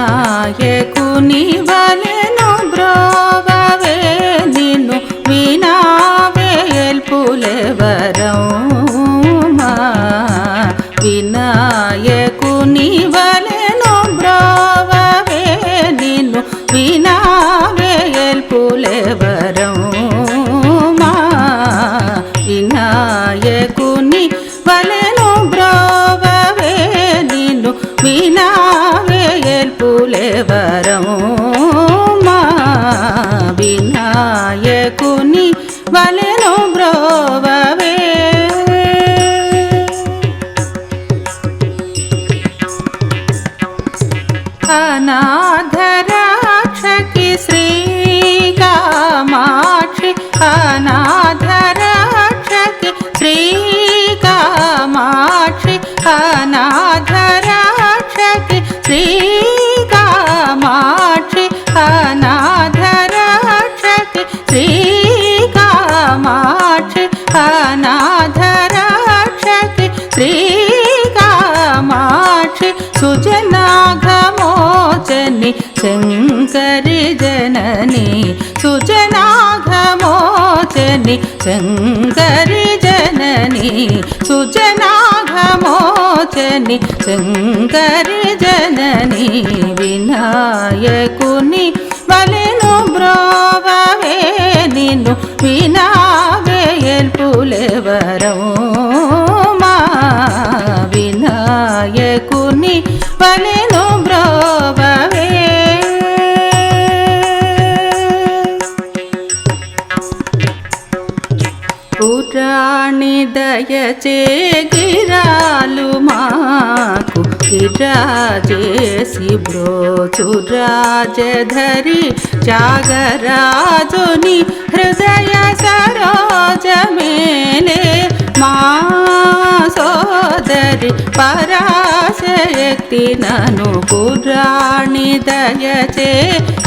వినాయకుని వలెను బ్రోవవే నిన్ను వినావేల్పులెవరమ్మా వినాయకుని వలెను బ్రోవవే నిన్ను వినావేల్పులెవరమ్మా వినాయకుని వలెను బ్రోవవే నిన్ను వినావేల్పులెవరమ్మా వినాయకుని వలెను బ్రోవవే అనాథరక్షకి శ్రీకామాక్షి అనాథరక్షకి శ్రీకామాక్షి అనాథరక్షకి శ్రీకామాక్షి అనాథరక్షకి శ్రీకామాక్షి అనాథరక్షకి శ్రీకామాక్షి సుజనాఘమోచని శంకరి జనని సుజనాఘమోచని శంకరి జనని సుజనాఘమోచని శంకరి జనని వినాయకుని వలెను బ్రోవవే నిన్ను వినావేల్పులెవరమ్మా వినాయకుని వలెను బ్రోవవే పురాణి దయచే గిరాలు మాకు గిరాజేసి బ్రోచు రాజధరి జాగరాజుని హృదయ సరోజమేలే మా సోదరి పరాశక్తి నను పురాణి దయచే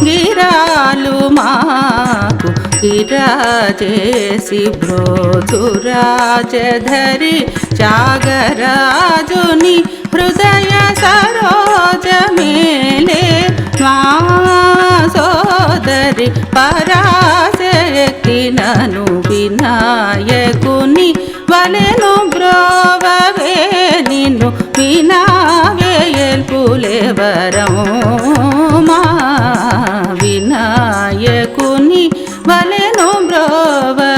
గిరాలు మాకు గిరాజేసి బ్రోచు రాజధరి జాగరాజుని హృదయ సరోజమేలే మా సోదరి పరాశక్తి నను వినాయకుని వలెను బ్రోవవే నిన్ను వినావేల్పులెవరమ్మా వినాయకుని వలెను బ్రోవవే